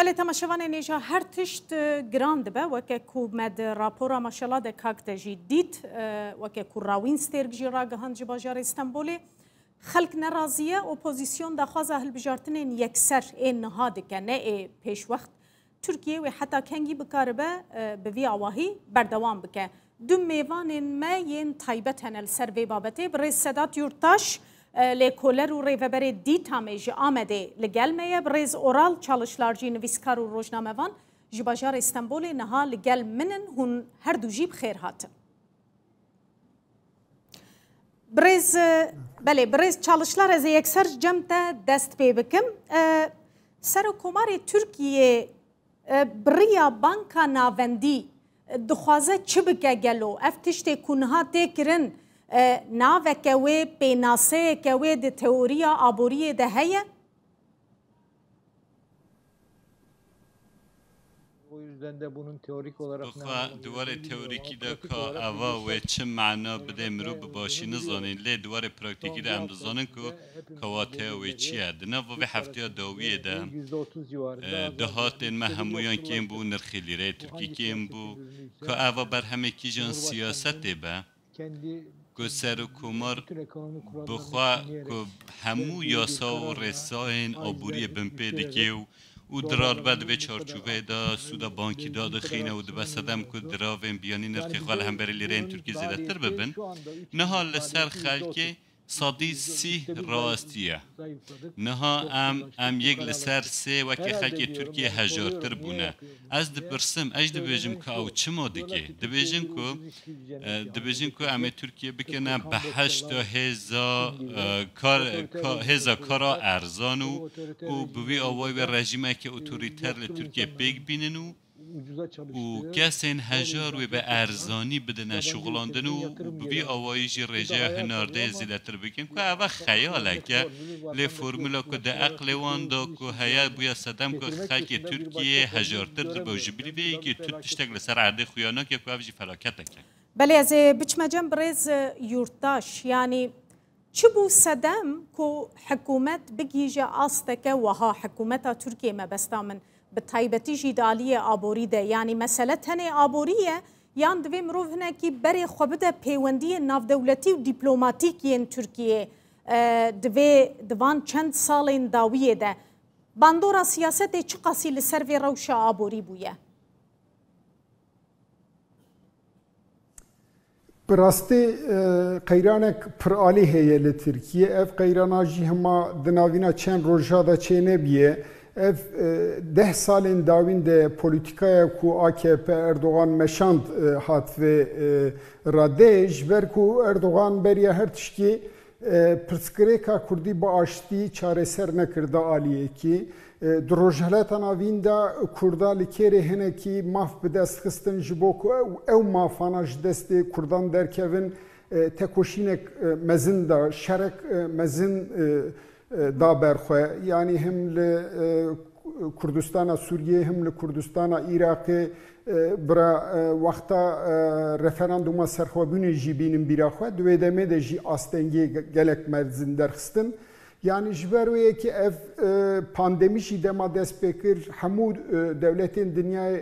بله تماشاوان نیجا هر تشت گراند به وکه کو مد راپورا ماشالله ده کاک تجی دیت وکه کو راوین سترگ جرا گهان جباجار استانبول خلق نرازیه اپوزیسیون دخوازه هل بجارتنین یکسر این نهاد کنه پیش وقت ترکیه و حتی کنگی بکاربه به وی آواهی بردوام بکه دو میوان ما ین تایبت هنل سر وی بابته برای صدات یورتاش لکولر و ریوبر دیت همیشه آمده لگل میه برای اورال چالشلارجی نویسکار و روزنامه وان جباجار استانبول نها لگل منن هن هر دو جیب خیر هات برز بله برز چالشلار از یکسر جمع دست پی بکم سر کمار ترکیه بریا بانکا ناوندی دخوازه چه بگه گلو افتشت کنها تکرن ناوکه و پیناسه که و ده تئوریا آبوری ده هیه O yüzden de bunun teorik olarak دوار تئوریکی ده که اوا و چه معنا بده مرو بباشی نزانین لی دوار پراکتیکی ده هم دزانن که کواته و چیه دنه و به هفته داویه ده دهات ما همویان کیم بو نرخی لیره ترکی کیم بو که اوا بر همه کی جان سیاست به که سر و کمار بخوا که همو یاسا و رساین آبوری بمپیده که و درار بعد به چارچوبه دا سودا بانکی داد خینه و دبستم که دراوین بیانی نرخی خال هم بر لیرین ترکی زیاده تر ببن نها لسر خلکی صادی سی راستیه نها ام یک لسر سه و که خلکی ترکیه هجارتر بونه از دبرسم اج دبیجم که او چه ماده که دبیجم که ام ترکیه بکنه به 8 هزار کارا ارزان و بوی آوای و رژیمه که اتوریتر لترکیه پیگ بینن و کسین هجار و به ارزانی بدن شغلاندن و بی آوایش رجای هنارده زیادتر بکن که اوه خیاله که لی فرمولا که ده عقل وان دا که هیا بویا صدم که خلق ترکیه هجارتر در باجبیلی بی که تو تشتگ لسر عرده خویانا که اوه جی فلاکته که بله از بچمجم برز یورتاش یعنی چه بو صدم که حکومت بگیجه آستکه وها حکومت ترکیه مبستا بتایبتی جدالی آبوریده یعنی مسئله تنه آبوریه یان دوی مروف هنه که بری خوبده پیوندی نافدولتی و دیپلوماتیکی این ترکیه دوان چند سال داویه ده باندورا سیاست چه قاسی لسر وی روش آبوری بویه؟ براستی قیرانک پرآلی هیه لترکیه اف قیراناجی هما دناوینا چند روژادا چینه بیه ev 10 salên dawîn de polîtikaya ku AKP Erdogan meşand hat ve radê ji ber ku Erdogan beriya her tiştî pirsgirêka Kurdî bi aştî çareser nekir da aliyekî di rojhilata navîn de Kurda li kêrê hinekî maf bi dest xistin ji bo ku ew mafana ji destê Kurdan derkevin tekoşînek mezin da şerek mezin da berxwe yani hem li Kurdistana Suriye hem li Kurdistana Irakê bira wexta referanduma serxwebûnê jî bînin bîra xwe divê demê de jî astengê gelek mezin derxistin yani ji ber wê yekî ev pandemî jî dema dest pê kir hemû dewletên dinyayê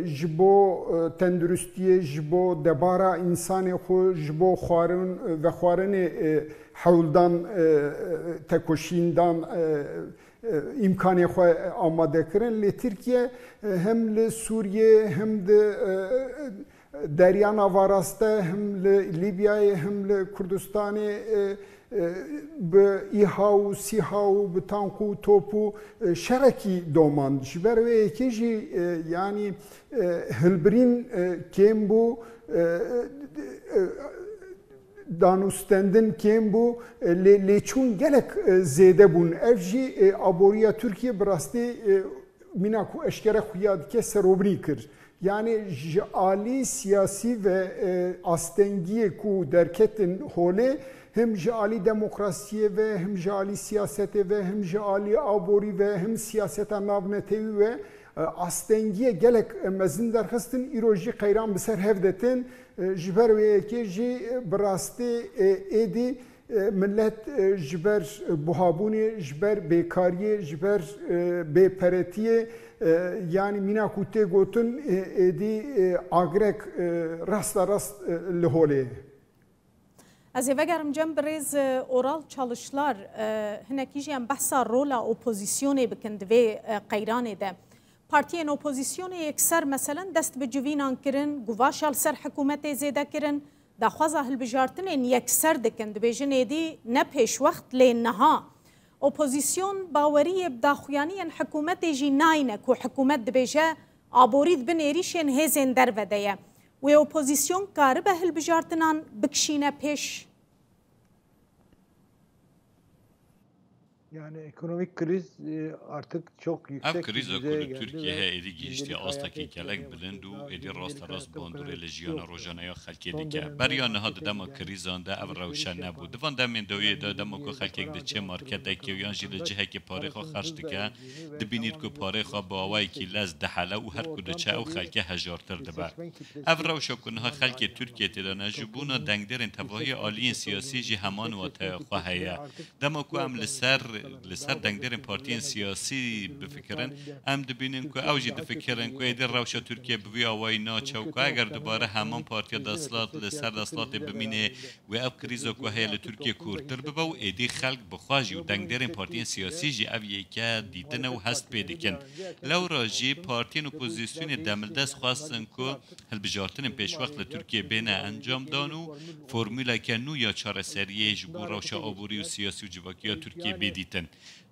ji bo tenduristiyê ji bo debara însanê xwe ji bo xwarin ve xwarinê hewldan tekoşîndan imkanê xwe amade kirin lê Tirkiye hem li Sûriye hem de Derya Navarast hem li Libyayê hem li Kurdistanê bi İHA û SİHA û bi tank û top û şerekî doman ji ber wê yekê jî yanî hilbirîn kêm bû danûstendin kêm bû lêçûn gelek zêde bûn ev jî aboriya Tirkiye bi rastî mîna ku eşkere xuya dike serobirî kir yani ji alî siyasî ve astengiyê ku derketin holê hem ji alî demokrasiyê ve hem ji alî siyasetê ve hem ji alî aborî ve hem siyaseta navnetewî ve astengiyê gelek mezin derxistin îro jî qeyran bi ser hev detin ji ber wê yekê jî bi rastî êdî ملت جبر بوهابونی جبر بیکاری جبر بیپرتی yani mina kute gotun edi agrek rast lehole. از وگرم جنب ریز اورال چالشلار هنکیجی هم بحثا رولا اپوزیسیونی بکند و قیرانه ده پارتیین اپوزیسیونی اکثر مثلا دست به جوینان کرن گواشال سر حکومت زیده کرن دخوازه هلبجارتن این یکسر دکند بیجن ایدی نه پیش وقت لینها اپوزیسیون باوری بداخویانی ان حکومت جی ناینه کو حکومت دبیجه آبورید بنیریشن هزین در ودیه و اپوزیسیون کار به هلبجارتنان بکشینه پیش. Yani ekonomik kriz artık çok yüksek bir düzeye geldi. Türkiye'ye edi geçti. Astaki kelek bilindu edi rast bandure lejyana rojanaya xalkedike. Beriyan had dema krizanda ev rawşan nebu. Divan demin doye da dema ko xalkek de çe marketeke yan jil ciheke parexo xarşdike. Dibinir ko parexo baway ki lez dehala u her ku de çe u xalke hajartır dibe. Ev rawşa kunha xalke Türkiye'de de najibuna dengderin tevahi aliyin siyasi ji heman ve xahaya. Dema ko am لسر دنگدرین پارتیین سیاسی بفکرن ام دبینن که اوجی دفکرن که ایدر روشا ترکیه بوی آوای ناچه و که اگر دوباره همان پارتیا دستلات لسر دستلات بمینه و او کریزا که هیل ترکیه کورتر ببا و ایدی خلق بخواجی و دنگدرین پارتیین سیاسی جی او یکه دیدن و هست پیدکن لو راجی پارتیین اپوزیسیون دملدست خواستن که هل بجارتن پیش وقت لترکیه بینه انجام دانو فرمولا که نو یا چاره سریه جبو روشا آبوری و سیاسی و جواکی ترکیه بیدیتن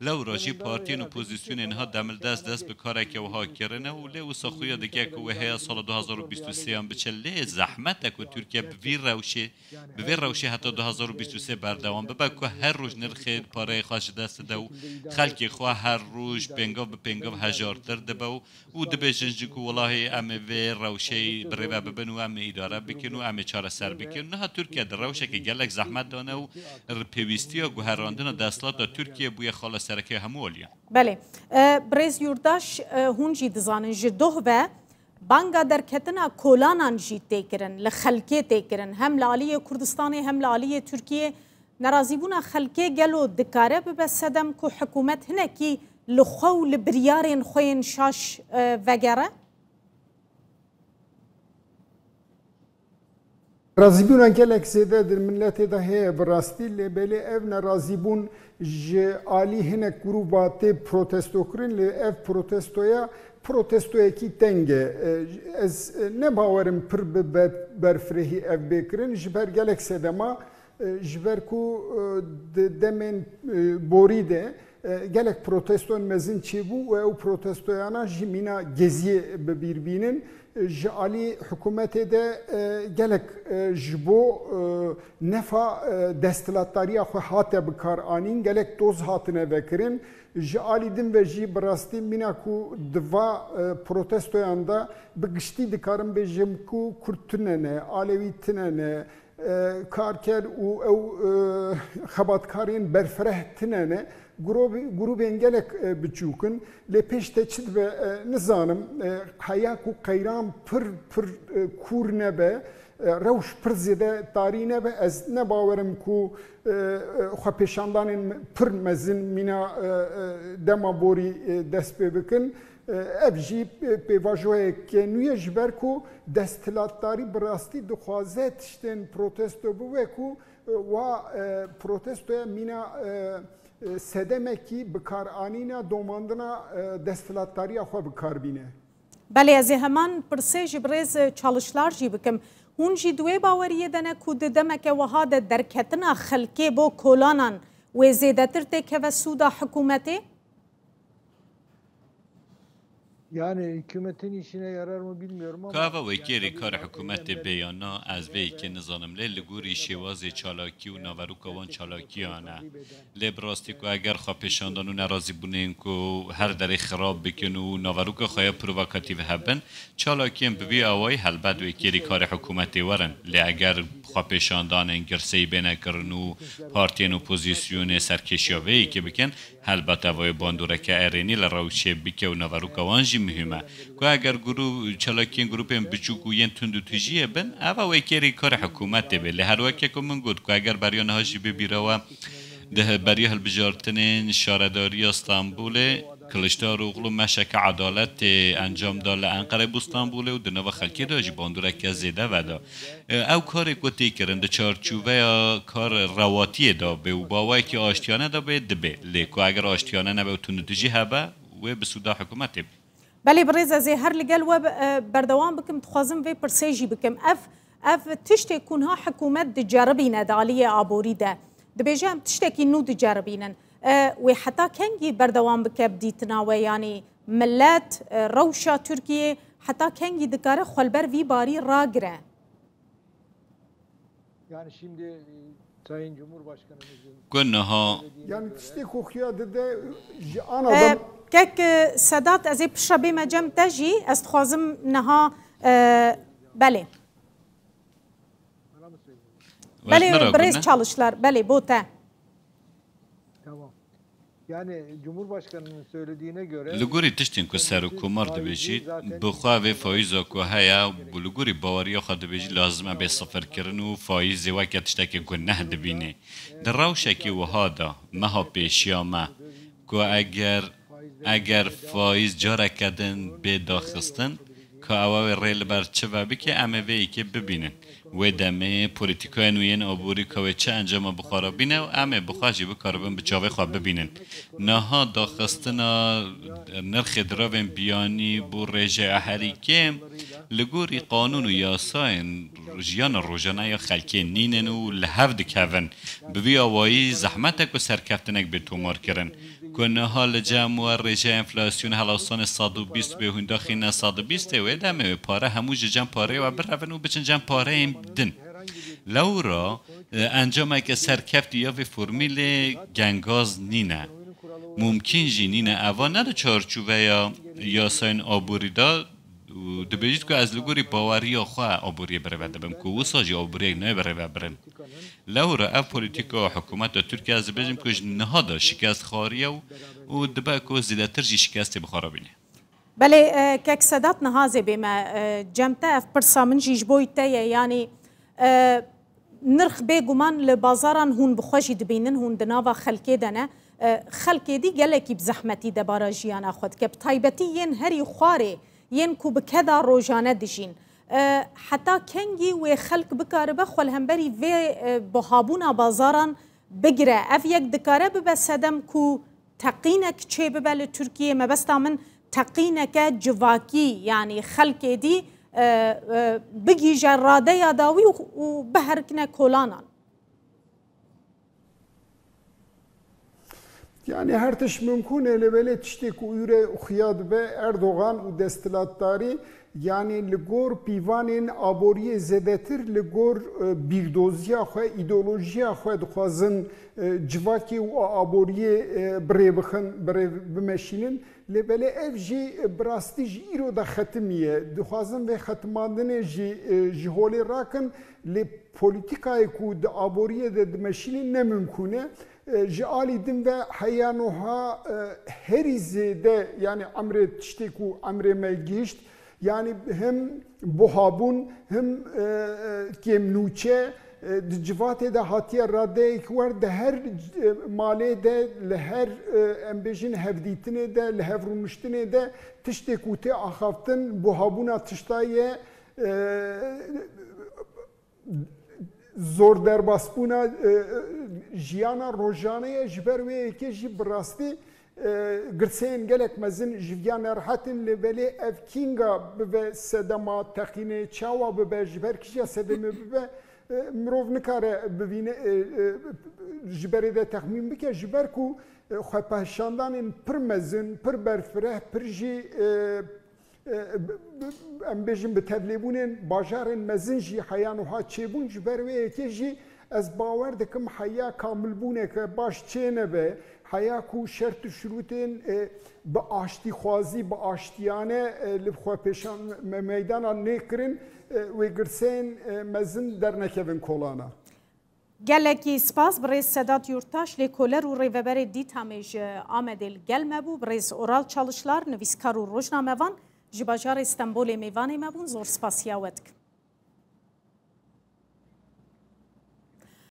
لو راجی پارتیین اپوزیسیون اینها دمل دست به کاره که وها کرنه و لی و سخویا دیگه که وها سال 2023 هم بچه لی زحمت که ترکیه به روشی حتی 2023 بردوام ببا که هر روز نرخ پاره خواهش دست دو خلقی خواه هر روز پنگاو به پنگاو هجارتر دبو و دبه جنجی که والله امه وی روشی بریوه ببن و امه اداره بکن و امه چاره سر بکن نه ترکیه در روشه که گلک زحمت دانه و پیوستی و گوهراندن دستلات ترکیه بوی خالص سرکه همولیا. بله برز یورداش هونجی دزانن جدوه و بانگا در کتنا کولانان جی تکرن لخلکه تکرن هم لالی کردستانی هم لالی ترکیه نرازیبونا خلکه گلو دکاره ببسدم که حکومت هنه کی لخو لبریارین خوین شاش وگره؟ رازیبونا گلک زیده در ملت ده هی براستی لبلی اف نرازیبون عالی هنک گروبات پروتستو کرن لی اف پروتستویا کی تنگه از نباورم پر برفرهی اف بکرن جبر گلک سدما جبر کو دمن بوریده گلک پروتستون مزین چی بو و او پروتستویانا جمینا گزیه ببیربینن جعلی حکومت ده گلک جبو نفع دستلاتاری خو هاته بکار آنین گلک دوز هاتنه بکرین جعلی دم و جی براستی مینا کو دوا پروتستویاندا بگشتی دکارم بجم کو کرتننه آلویتننه کارکر او خباتکارین برفره تننه گروبین گلک بچوکن لپیش تچید به نزانم حیاک و قیرام پر کور نبه روش پر زیده تاری نبه از نباورم کو خو پیشاندان پر مزن مینا دما بوری دست بکن ابجی پیواجوه که نوی جبر کو دستلاتاری براستی دخوازه تشتن پروتستو بوه کو و پروتستو مینا سدمکی بکار آنینا دوماندنا دستلاتاری خو بکار بینه. بله از همان پرسه جبرز چالشلار جی بکم هون جی دوی باوریه دنه کود دمک وها درکتنا خلکی بو کولانان و زیدتر تکه و سودا حکومتی؟ Yani hükümetin işine yarar mı bilmiyorum ama Kava vekeri kar hükümeti beyana az ve ki nizanım le liguri şevazi çalaki u navaruka wan çalaki ana le brasti ko agar xapeshandan u narazi bunen ko her deri xarab bikin u navaruka xaya provokativ haben çalaki bi avay halbad vekeri kar hükümeti waran le agar xapeshandan engirsi bene karnu partiyen opozisyon serkeşya ve ki bikin halbat avay banduraka ereni la rawşe bike u navaruka wan مهمه که اگر گروه چلاکین گروپیم بچوکوین تندو تجیه بن اوا وکری کار حکومت به لهر وکی که من گفت که اگر بریان هاشی ببیروا ده بریه البجارتنین شارداری استانبول کلشتار اوغلو مشک عدالت انجام دال انقره بستانبوله و دنوا خلکی داجی باندوره که زیده ودا او کار کوتی کرنده چارچوبه یا کار رواتی دا به و باوی که آشتیانه دا به دبه لیکو اگر آشتیانه نبه و تندجی هبه و به سودا حکومت به بله برز از هر لگل و بردوام بکم تخوازم و پرسیجی بکم اف تشتی کنها حکومت دجربینه دالیه آبوری ده دبیجم تشتکی نو دجربینن و حتی کنگی بردوام بکب دیتنا و یعنی ملت روشا ترکیه حتی کنگی دکاره خلبر وی باری راگره Yani şimdi Sayın Cumhurbaşkanımızın گنها yani tiştek okuya dede anladım. Kek Sedat از پشربی مجم تجی است خوازم نها بله بله برز çalışlar بله بوته tamam. Yani Cumhurbaşkanının söylediğine göre لگوری تشتین که سر و کمار دبیجید بخواه و فایزا که هیا بلگوری باوری خود دبیجید لازمه به صفر کردن و فایز وقت تشتکی گناه دبینه در روشکی و هادا مها پیشیامه که اگر فایز جاره کردن به داخستن که اوه ریل بر چه وبی که امه وی که ببینن و دمه پولیتیکای نوین آبوری که چه انجام بخارا بینه و امه بخواهی بکاربن به جاوه خواه ببینن نها داخستنا نرخ دراوین بیانی بو رجع حریکیم لگوری قانون و یاساین جیان روزانه یا خلکی نینن و لحو دکهون بوی آوایی زحمتک و سرکفتنک به تومار کرن کنه حال جمع و رجع انفلاسیون حلاسان 120 به هنده خینه 120 و دمه پاره هموج جمع پاره و برون و بچن جمع پاره این دن لورا انجام که سرکفتی یا به فرمیل گنگاز نینه ممکن جی نینه اوه نده چارچوبه یا یاساین آبوری دا دبیجید که از لگوری باوری یا خواه آبوری بره و دبم که وصاجی آبوری نای بره و برن لورا اف پولیتیکا و حکومت دا ترکیه از بیجیم که نهادا شکست خواریه و دبا که زیده ترجی شکست بخارا بینه بله که سادات نهازه بما جمتا اف پرسا من جیج بویته یعنی نرخ بگومان لبازاران هون بخوشی دبینن هون دناوا خلکی دنه خلکی دی گلکی بزحمتی دبارا جیانا خود که بطایبتی ین هری خواره ین کو بکدا روزانه دجین حتی کنگی و خلق بکاره بخول همبری و بهابونا بازاران بگره اف یک دکاره ببسدم کو تقینک چه ببل ترکیه مبستا من تقینک جواکی یعنی خلق دی بگی جراده یاداوی و بهرکنه کولانان Yani her tiş mümkün elevele tiştek uyure xiyad be Erdoğan u destilatdari yani ligor pivanın aboriye zedetir ligor birdoziya xwe ideolojiya xwe dixwazin civakî û aboriye birê bimeşînin lêbelê ev jî birastî ji îro da xetimiye dixwazin vê xetimandanê ji holê rakin lê polîtikayê ku di aboriye de dimeşînin ne mümkün e ji alî din ve heyanoha herî zêde yani emrê tiştê ku emrê me gihîşt yani hem buhabûn hem kêm nûçe di civatê de hatiye radeyek wer di her malê de li her em bêjin hevdîtinê de li hevrûniştinê de tiştê ku tê axaftin buhabûna tiştayê zor derbasbûna jiyana rojaneyê ji ber wê yekê jî bi rastî girseyên gelek mezin ji viya nerhetin lêbelê ev kînga bibe sedema teqînê çawa bibe ji ber kişiya sedemê bibe mirov nikare bibîne ji berê de texmîn bike ji ber ku xwepehşandanên pir mezin pir berfireh pir jî em bêjin bi tevlêbûnên bajarên mezin jî heyan wiha çêbûn ji ber wê yekê jî ez bawer dikim heya kamilbûneke baş çê nebe heya ku şert û şurûtên bi aştîxwazî bi aştiyane li xwepêşan meydana nêkirin wê girseyên mezin dernekevin kolana. gelekî spas birêz Sedat Yurttaş lê koler û rêveberê dîtamê ji Amedê gel mebû birêz Oral Çalışlar nivîskar û rojnamevan ji bajarê Stenbolê mêvanê mebûn zor spasiya we dikim.